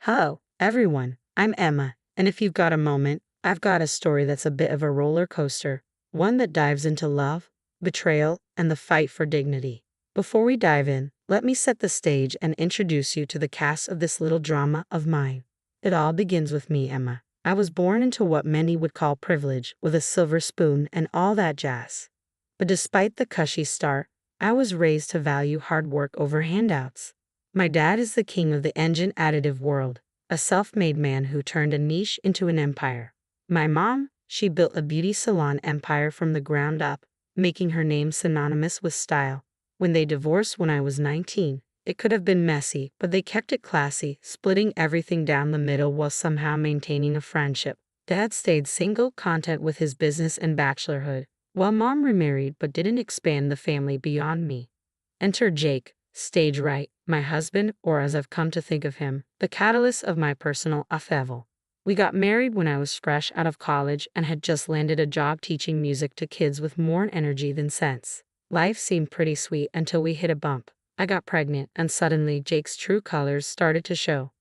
Hello, everyone. I'm Emma, and if you've got a moment, I've got a story that's a bit of a roller coaster, one that dives into love, betrayal, and the fight for dignity. Before we dive in, let me set the stage and introduce you to the cast of this little drama of mine. It all begins with me, Emma. I was born into what many would call privilege, with a silver spoon and all that jazz. But despite the cushy start, I was raised to value hard work over handouts. My dad is the king of the engine additive world, a self-made man who turned a niche into an empire. My mom, she built a beauty salon empire from the ground up, making her name synonymous with style. When they divorced when I was 19, it could have been messy, but they kept it classy, splitting everything down the middle while somehow maintaining a friendship. Dad stayed single, content with his business and bachelorhood, while mom remarried but didn't expand the family beyond me. Enter Jake, stage right, my husband, or as I've come to think of him, the catalyst of my personal upheaval. We got married when I was fresh out of college and had just landed a job teaching music to kids with more energy than sense. Life seemed pretty sweet until we hit a bump. I got pregnant, and suddenly Jake's true colors started to show.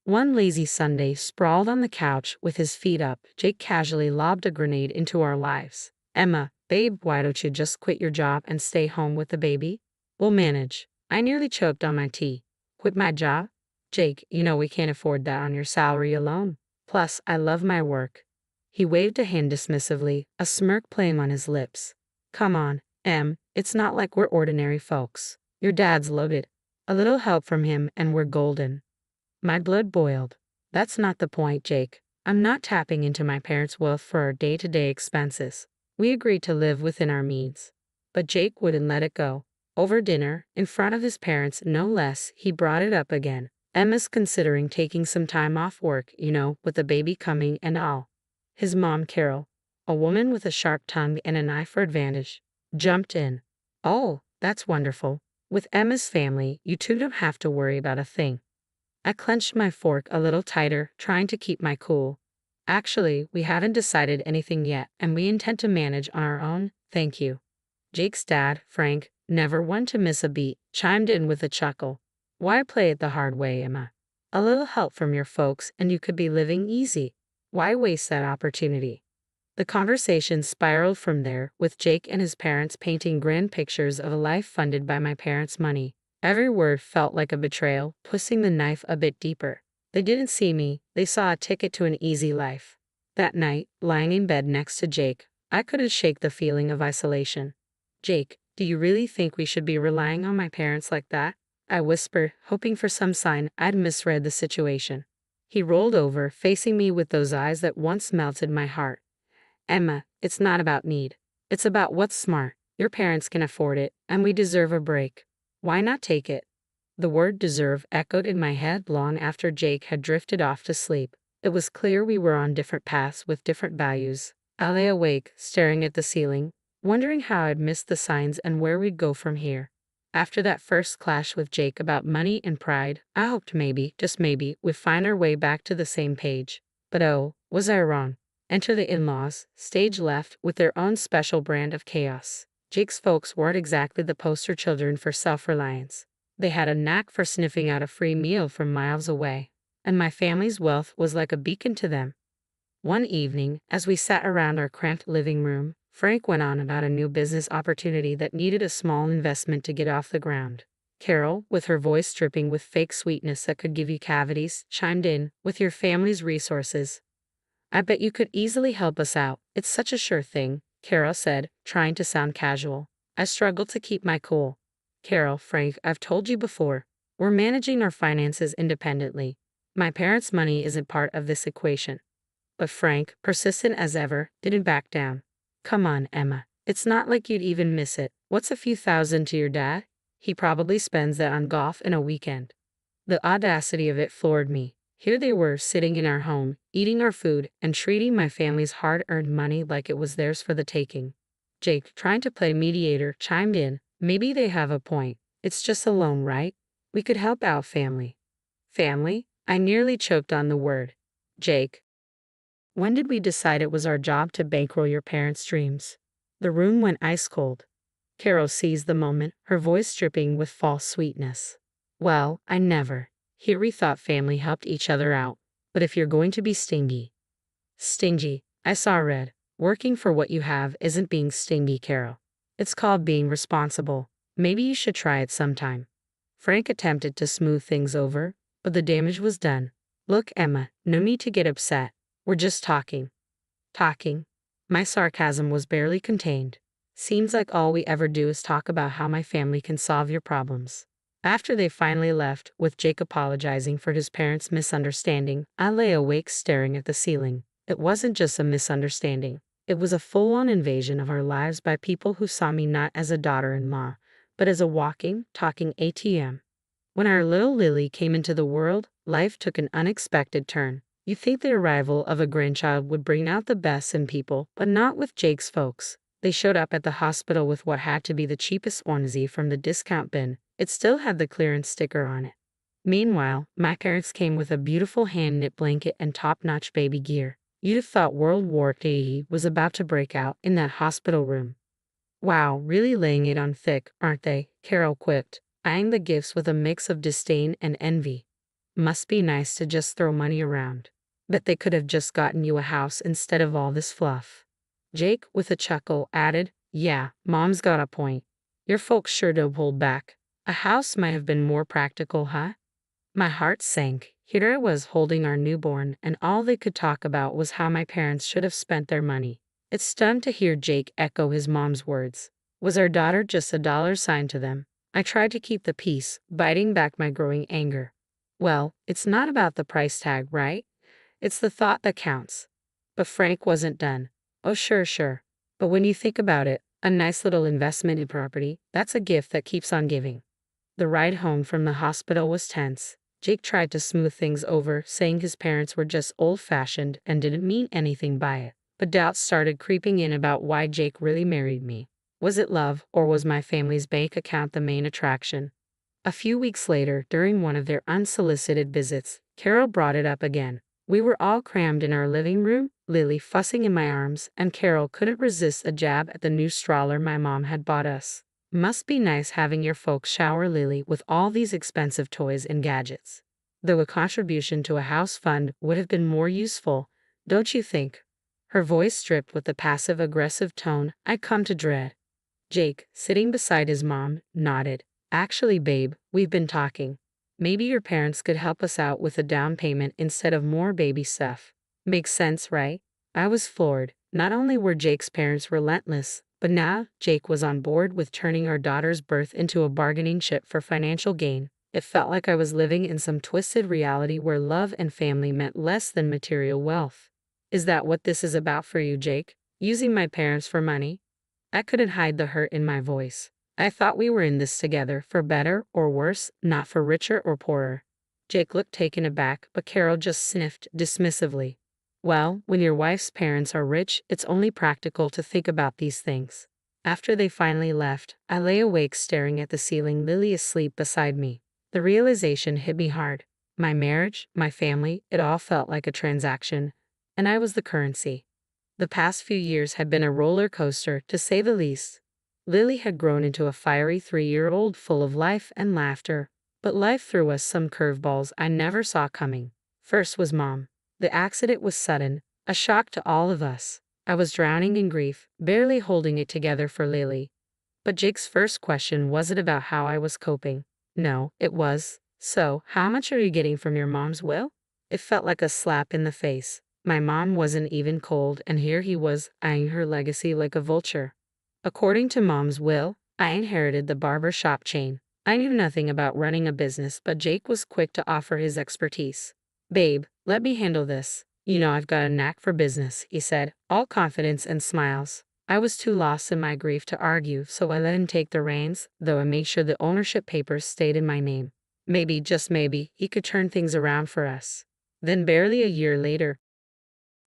One lazy Sunday, sprawled on the couch with his feet up, Jake casually lobbed a grenade into our lives. "Emma, babe, why don't you just quit your job and stay home with the baby? We'll manage." I nearly choked on my tea. "Quit my job? Jake, you know we can't afford that on your salary alone. Plus, I love my work." He waved a hand dismissively, a smirk playing on his lips. "Come on, Em, it's not like we're ordinary folks. Your dad's loaded. A little help from him and we're golden." My blood boiled. "That's not the point, Jake. I'm not tapping into my parents' wealth for our day-to-day expenses. We agreed to live within our means." But Jake wouldn't let it go. Over dinner, in front of his parents no less, he brought it up again. "Emma's considering taking some time off work, with the baby coming and all." His mom, Carol, a woman with a sharp tongue and an eye for advantage, jumped in. "Oh, that's wonderful. With Emma's family, you two don't have to worry about a thing." I clenched my fork a little tighter, trying to keep my cool. "Actually, we haven't decided anything yet, and we intend to manage on our own, thank you." Jake's dad, Frank, never one to miss a beat, chimed in with a chuckle. "Why play it the hard way, Emma? A little help from your folks and you could be living easy. Why waste that opportunity?" The conversation spiraled from there, with Jake and his parents painting grand pictures of a life funded by my parents' money. Every word felt like a betrayal, pushing the knife a bit deeper. They didn't see me, they saw a ticket to an easy life. That night, lying in bed next to Jake, I couldn't shake the feeling of isolation. "Jake, do you really think we should be relying on my parents like that?" I whispered, hoping for some sign I'd misread the situation. He rolled over, facing me with those eyes that once melted my heart. "Emma, it's not about need. It's about what's smart. Your parents can afford it, and we deserve a break. Why not take it?" The word deserve echoed in my head long after Jake had drifted off to sleep. It was clear we were on different paths with different values. I lay awake, staring at the ceiling, wondering how I'd missed the signs and where we'd go from here. After that first clash with Jake about money and pride, I hoped maybe, just maybe, we'd find our way back to the same page. But oh, was I wrong. Enter the in-laws, stage left, with their own special brand of chaos. Jake's folks weren't exactly the poster children for self-reliance. They had a knack for sniffing out a free meal from miles away, and my family's wealth was like a beacon to them. One evening, as we sat around our cramped living room, Frank went on about a new business opportunity that needed a small investment to get off the ground. Carol, with her voice dripping with fake sweetness that could give you cavities, chimed in, "With your family's resources, I bet you could easily help us out. It's such a sure thing," Carol said, trying to sound casual. I struggled to keep my cool. "Carol, Frank, I've told you before, we're managing our finances independently. My parents' money isn't part of this equation." But Frank, persistent as ever, didn't back down. "Come on, Emma. It's not like you'd even miss it. What's a few thousand to your dad? He probably spends that on golf in a weekend." The audacity of it floored me. Here they were, sitting in our home, eating our food, and treating my family's hard-earned money like it was theirs for the taking. Jake, trying to play mediator, chimed in, "Maybe they have a point. It's just a loan, right? We could help out family." Family? I nearly choked on the word. "Jake, when did we decide it was our job to bankroll your parents' dreams?" The room went ice cold. Carol seized the moment, her voice dripping with false sweetness. "Well, I never." Here we thought family helped each other out. But if you're going to be stingy, I saw red. Working for what you have isn't being stingy, Carol. It's called being responsible. Maybe you should try it sometime. Frank attempted to smooth things over, but the damage was done. Look, Emma, no need to get upset. We're just talking. Talking. My sarcasm was barely contained. Seems like all we ever do is talk about how my family can solve your problems. After they finally left, with Jake apologizing for his parents' misunderstanding, I lay awake staring at the ceiling. It wasn't just a misunderstanding. It was a full-on invasion of our lives by people who saw me not as a daughter-in-law, but as a walking, talking ATM. When our little Lily came into the world, life took an unexpected turn. You think the arrival of a grandchild would bring out the best in people, but not with Jake's folks. They showed up at the hospital with what had to be the cheapest onesie from the discount bin. It still had the clearance sticker on it. Meanwhile, my parents came with a beautiful hand-knit blanket and top-notch baby gear. You'd have thought World War II was about to break out in that hospital room. Wow, really laying it on thick, aren't they? Carol quipped, eyeing the gifts with a mix of disdain and envy. Must be nice to just throw money around. Bet they could have just gotten you a house instead of all this fluff. Jake, with a chuckle, added, yeah, Mom's got a point. Your folks sure do hold back. A house might have been more practical, huh? My heart sank. Here I was holding our newborn, and all they could talk about was how my parents should have spent their money. It stunned to hear Jake echo his mom's words. Was our daughter just a dollar sign to them? I tried to keep the peace, biting back my growing anger. Well, it's not about the price tag, right? It's the thought that counts. But Frank wasn't done. Oh, sure. But when you think about it, a nice little investment in property, that's a gift that keeps on giving. The ride home from the hospital was tense. Jake tried to smooth things over, saying his parents were just old-fashioned and didn't mean anything by it. But doubts started creeping in about why Jake really married me. Was it love, or was my family's bank account the main attraction? A few weeks later, during one of their unsolicited visits, Carol brought it up again. We were all crammed in our living room, Lily fussing in my arms, and Carol couldn't resist a jab at the new stroller my mom had bought us. Must be nice having your folks shower Lily with all these expensive toys and gadgets. Though a contribution to a house fund would have been more useful, don't you think? Her voice stripped with the passive-aggressive tone I'd come to dread. Jake, sitting beside his mom, nodded. Actually, babe, we've been talking. Maybe your parents could help us out with a down payment instead of more baby stuff. Makes sense, right? I was floored. Not only were Jake's parents relentless, but now Jake was on board with turning our daughter's birth into a bargaining chip for financial gain. It felt like I was living in some twisted reality where love and family meant less than material wealth. Is that what this is about for you, Jake? Using my parents for money? I couldn't hide the hurt in my voice. I thought we were in this together, for better or worse, not for richer or poorer. Jake looked taken aback, but Carol just sniffed dismissively. Well, when your wife's parents are rich, it's only practical to think about these things. After they finally left, I lay awake staring at the ceiling, Lily asleep beside me. The realization hit me hard. My marriage, my family, it all felt like a transaction, and I was the currency. The past few years had been a roller coaster, to say the least. Lily had grown into a fiery 3-year-old full of life and laughter, but life threw us some curveballs I never saw coming. First was Mom. The accident was sudden, a shock to all of us. I was drowning in grief, barely holding it together for Lily. But Jake's first question wasn't about how I was coping. No, it was, so, how much are you getting from your mom's will? It felt like a slap in the face. My mom wasn't even cold, and here he was, eyeing her legacy like a vulture. According to Mom's will, I inherited the barber shop chain. I knew nothing about running a business, but Jake was quick to offer his expertise. Babe, let me handle this. You know I've got a knack for business, he said, all confidence and smiles. I was too lost in my grief to argue, so I let him take the reins, though I made sure the ownership papers stayed in my name. Maybe, just maybe, he could turn things around for us. Then barely a year later,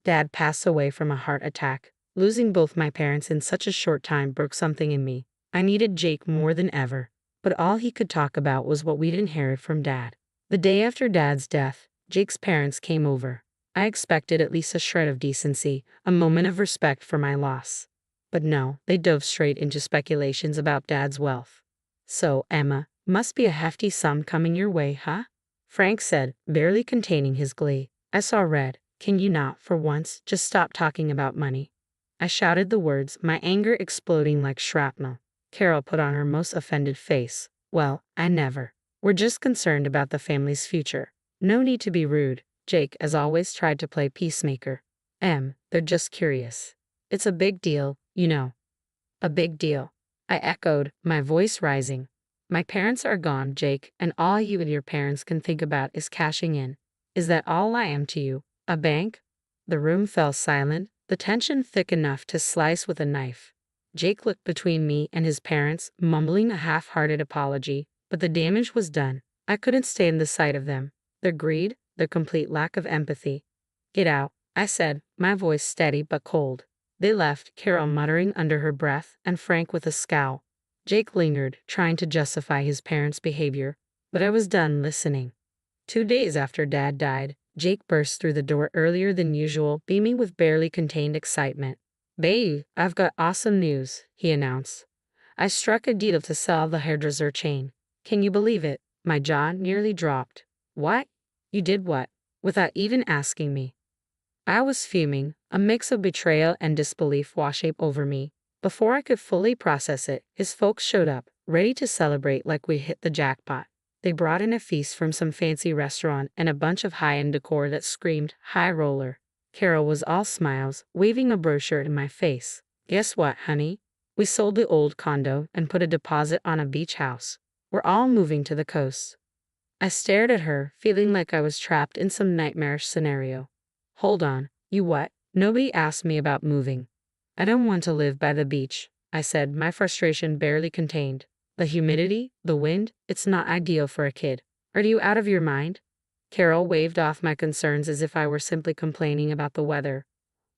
Dad passed away from a heart attack. Losing both my parents in such a short time broke something in me. I needed Jake more than ever, but all he could talk about was what we'd inherited from Dad. The day after Dad's death, Jake's parents came over. I expected at least a shred of decency, a moment of respect for my loss. But no, they dove straight into speculations about Dad's wealth. So, Emma, must be a hefty sum coming your way, huh? Frank said, barely containing his glee. I saw red. Can you not, for once, just stop talking about money? I shouted the words, my anger exploding like shrapnel. Carol put on her most offended face. Well, I never. We're just concerned about the family's future. No need to be rude. Jake, as always, tried to play peacemaker. They're just curious. It's a big deal, you know. A big deal. I echoed, my voice rising. My parents are gone, Jake, and all you and your parents can think about is cashing in. Is that all I am to you? A bank? The room fell silent, the tension thick enough to slice with a knife. Jake looked between me and his parents, mumbling a half-hearted apology, but the damage was done. I couldn't stand the sight of them. Their greed, their complete lack of empathy. Get out, I said, my voice steady but cold. They left, Carol muttering under her breath, and Frank with a scowl. Jake lingered, trying to justify his parents' behavior, but I was done listening. 2 days after Dad died, Jake burst through the door earlier than usual, beaming with barely contained excitement. Babe, I've got awesome news, he announced. I struck a deal to sell the hairdresser chain. Can you believe it? My jaw nearly dropped. What? You did what? Without even asking me. I was fuming, a mix of betrayal and disbelief washed over me. Before I could fully process it, his folks showed up, ready to celebrate like we hit the jackpot. They brought in a feast from some fancy restaurant and a bunch of high-end decor that screamed, high roller. Carol was all smiles, waving a brochure in my face. Guess what, honey? We sold the old condo and put a deposit on a beach house. We're all moving to the coast. I stared at her, feeling like I was trapped in some nightmarish scenario. Hold on, you what? Nobody asked me about moving. I don't want to live by the beach, I said, my frustration barely contained. The humidity, the wind, it's not ideal for a kid. Are you out of your mind? Carol waved off my concerns as if I were simply complaining about the weather.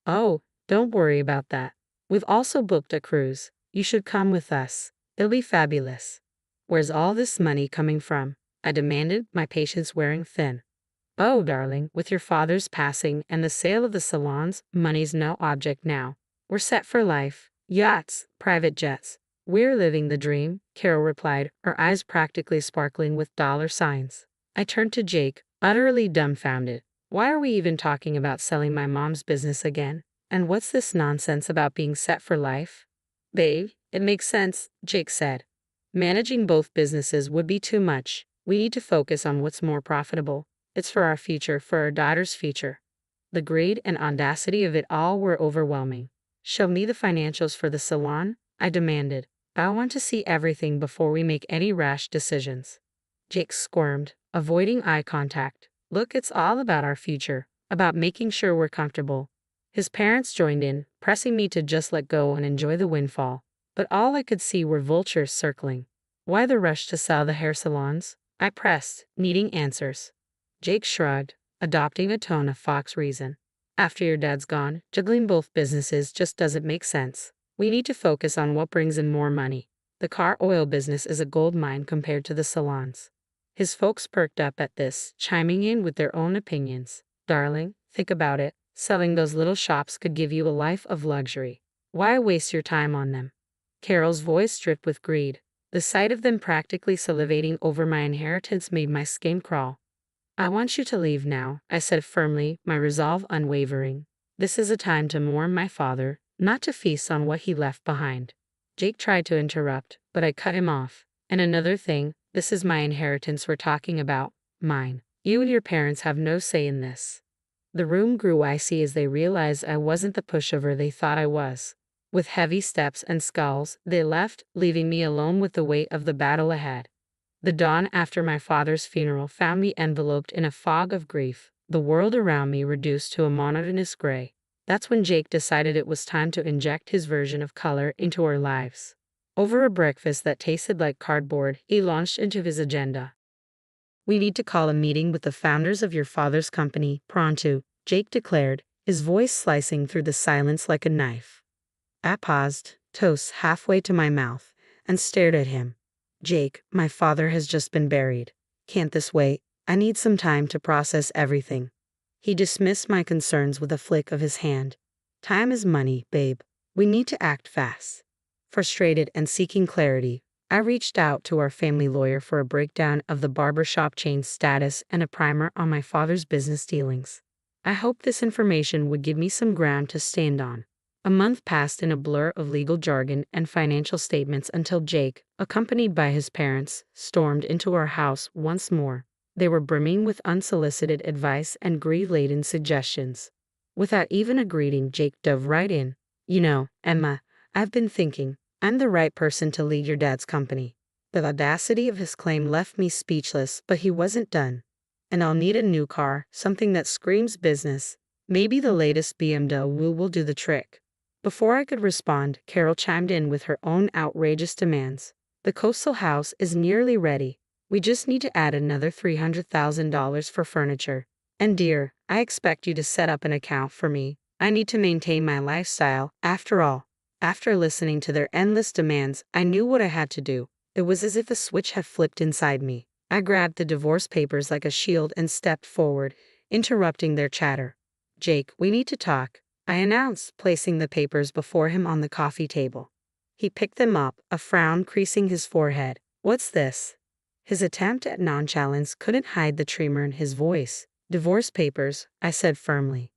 Oh, don't worry about that. We've also booked a cruise. You should come with us. It'll be fabulous. Where's all this money coming from? I demanded, my patience wearing thin. Oh, darling, with your father's passing and the sale of the salons, money's no object now. We're set for life. Yachts, private jets. We're living the dream, Carol replied, her eyes practically sparkling with dollar signs. I turned to Jake, utterly dumbfounded. Why are we even talking about selling my mom's business again? And what's this nonsense about being set for life? Babe, it makes sense, Jake said. Managing both businesses would be too much. We need to focus on what's more profitable. It's for our future, for our daughter's future. The greed and audacity of it all were overwhelming. Show me the financials for the salon, I demanded. I want to see everything before we make any rash decisions. Jake squirmed, avoiding eye contact. Look, it's all about our future, about making sure we're comfortable. His parents joined in, pressing me to just let go and enjoy the windfall. But all I could see were vultures circling. Why the rush to sell the hair salons? I pressed, needing answers. Jake shrugged, adopting a tone of fox reason. After your dad's gone, juggling both businesses just doesn't make sense. We need to focus on what brings in more money. The car oil business is a gold mine compared to the salons. His folks perked up at this, chiming in with their own opinions. Darling, think about it. Selling those little shops could give you a life of luxury. Why waste your time on them? Carol's voice dripped with greed. The sight of them practically salivating over my inheritance made my skin crawl. I want you to leave now, I said firmly, my resolve unwavering. This is a time to mourn my father, not to feast on what he left behind. Jake tried to interrupt, but I cut him off. And another thing, this is my inheritance we're talking about, mine. You and your parents have no say in this. The room grew icy as they realized I wasn't the pushover they thought I was. With heavy steps and scowls, they left, leaving me alone with the weight of the battle ahead. The dawn after my father's funeral found me enveloped in a fog of grief, the world around me reduced to a monotonous gray. That's when Jake decided it was time to inject his version of color into our lives. Over a breakfast that tasted like cardboard, he launched into his agenda. We need to call a meeting with the founders of your father's company, pronto, Jake declared, his voice slicing through the silence like a knife. I paused, toast halfway to my mouth, and stared at him. Jake, my father has just been buried. Can't this wait? I need some time to process everything. He dismissed my concerns with a flick of his hand. Time is money, babe. We need to act fast. Frustrated and seeking clarity, I reached out to our family lawyer for a breakdown of the barbershop chain's status and a primer on my father's business dealings. I hoped this information would give me some ground to stand on. A month passed in a blur of legal jargon and financial statements until Jake, accompanied by his parents, stormed into our house once more. They were brimming with unsolicited advice and greed-laden suggestions. Without even a greeting, Jake dove right in. "You know, Emma, I've been thinking, I'm the right person to lead your dad's company." The audacity of his claim left me speechless, but he wasn't done. "And I'll need a new car, something that screams business. Maybe the latest BMW will do the trick." Before I could respond, Carol chimed in with her own outrageous demands. "The coastal house is nearly ready. We just need to add another $300,000 for furniture. And dear, I expect you to set up an account for me. I need to maintain my lifestyle, after all." After listening to their endless demands, I knew what I had to do. It was as if a switch had flipped inside me. I grabbed the divorce papers like a shield and stepped forward, interrupting their chatter. "Jake, we need to talk," I announced, placing the papers before him on the coffee table. He picked them up, a frown creasing his forehead. "What's this?" His attempt at nonchalance couldn't hide the tremor in his voice. "Divorce papers," I said firmly.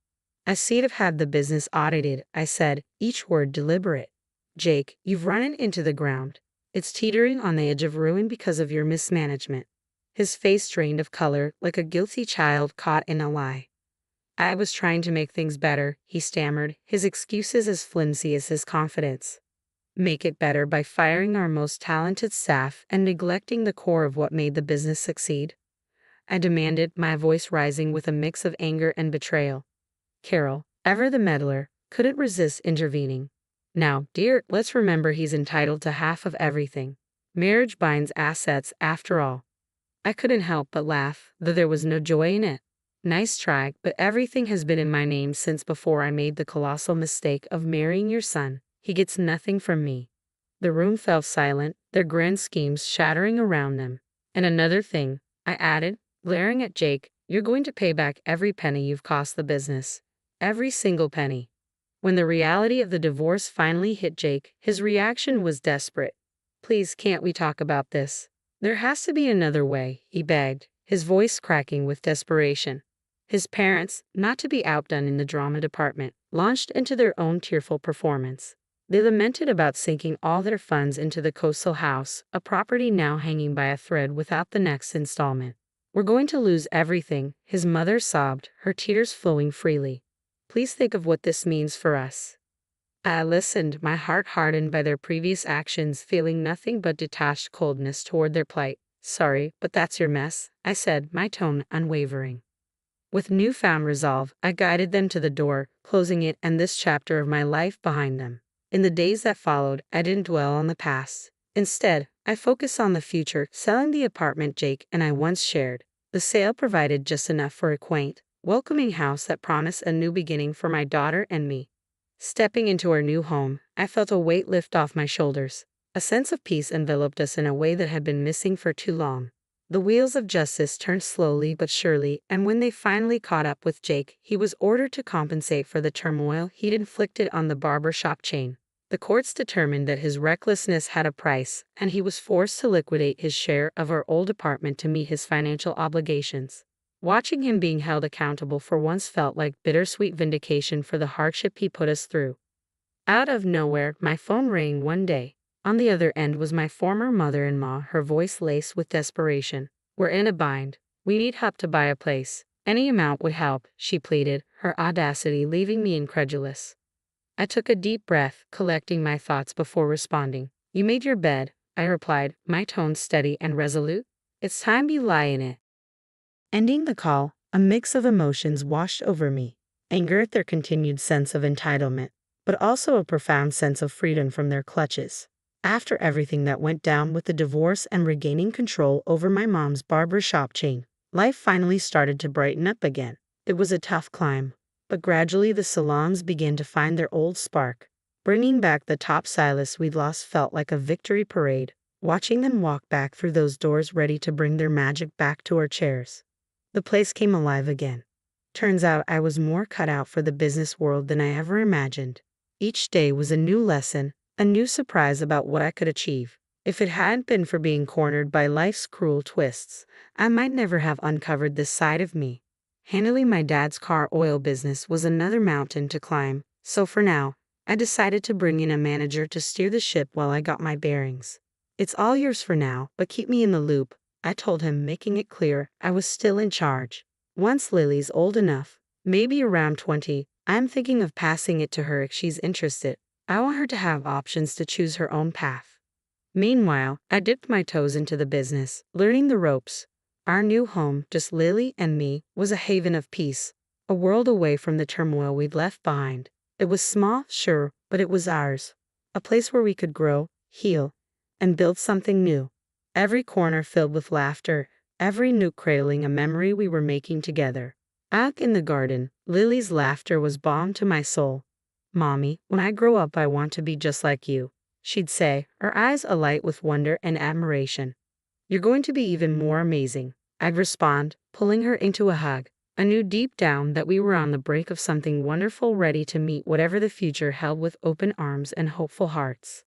"I see to have the business audited," I said, each word deliberate. "Jake, you've run it into the ground. It's teetering on the edge of ruin because of your mismanagement." His face drained of color, like a guilty child caught in a lie. "I was trying to make things better," he stammered, his excuses as flimsy as his confidence. "Make it better by firing our most talented staff and neglecting the core of what made the business succeed?" I demanded, my voice rising with a mix of anger and betrayal. Carol, ever the meddler, couldn't resist intervening. "Now, dear, let's remember he's entitled to half of everything. Marriage binds assets, after all." I couldn't help but laugh, though there was no joy in it. "Nice try, but everything has been in my name since before I made the colossal mistake of marrying your son. He gets nothing from me." The room fell silent, their grand schemes shattering around them. "And another thing," I added, glaring at Jake, "you're going to pay back every penny you've cost the business. Every single penny." When the reality of the divorce finally hit Jake, his reaction was desperate. "Please, can't we talk about this? There has to be another way," he begged, his voice cracking with desperation. His parents, not to be outdone in the drama department, launched into their own tearful performance. They lamented about sinking all their funds into the coastal house, a property now hanging by a thread without the next installment. "We're going to lose everything," his mother sobbed, her tears flowing freely. "Please think of what this means for us." I listened, my heart hardened by their previous actions, feeling nothing but detached coldness toward their plight. "Sorry, but that's your mess," I said, my tone unwavering. With newfound resolve, I guided them to the door, closing it and this chapter of my life behind them. In the days that followed, I didn't dwell on the past. Instead, I focused on the future, selling the apartment Jake and I once shared. The sale provided just enough for a quaint, welcoming house that promised a new beginning for my daughter and me. Stepping into our new home, I felt a weight lift off my shoulders. A sense of peace enveloped us in a way that had been missing for too long. The wheels of justice turned slowly but surely, and when they finally caught up with Jake, he was ordered to compensate for the turmoil he'd inflicted on the barber shop chain. The courts determined that his recklessness had a price, and he was forced to liquidate his share of our old apartment to meet his financial obligations. Watching him being held accountable for once felt like bittersweet vindication for the hardship he put us through. Out of nowhere, my phone rang one day. On the other end was my former mother-in-law, her voice laced with desperation. "We're in a bind. We need help to buy a place. Any amount would help," she pleaded, her audacity leaving me incredulous. I took a deep breath, collecting my thoughts before responding. "You made your bed," I replied, my tone steady and resolute. "It's time you lie in it." Ending the call, a mix of emotions washed over me. Anger at their continued sense of entitlement, but also a profound sense of freedom from their clutches. After everything that went down with the divorce and regaining control over my mom's barber shop chain, life finally started to brighten up again. It was a tough climb, but gradually the salons began to find their old spark. Bringing back the top stylists we'd lost felt like a victory parade, watching them walk back through those doors ready to bring their magic back to our chairs. The place came alive again. Turns out I was more cut out for the business world than I ever imagined. Each day was a new lesson, a new surprise about what I could achieve. If it hadn't been for being cornered by life's cruel twists, I might never have uncovered this side of me. Handling my dad's car oil business was another mountain to climb, so for now, I decided to bring in a manager to steer the ship while I got my bearings. It's all yours for now, but keep me in the loop, I told him, making it clear I was still in charge. Once Lily's old enough, maybe around 20, I'm thinking of passing it to her if she's interested. I want her to have options to choose her own path. Meanwhile, I dipped my toes into the business, learning the ropes. Our new home, just Lily and me, was a haven of peace, a world away from the turmoil we'd left behind. It was small, sure, but it was ours. A place where we could grow, heal, and build something new. Every corner filled with laughter, every nook cradling a memory we were making together. Out in the garden, Lily's laughter was balm to my soul. "Mommy, when I grow up I want to be just like you," she'd say, her eyes alight with wonder and admiration. "You're going to be even more amazing," I'd respond, pulling her into a hug. I knew deep down that we were on the brink of something wonderful, ready to meet whatever the future held with open arms and hopeful hearts.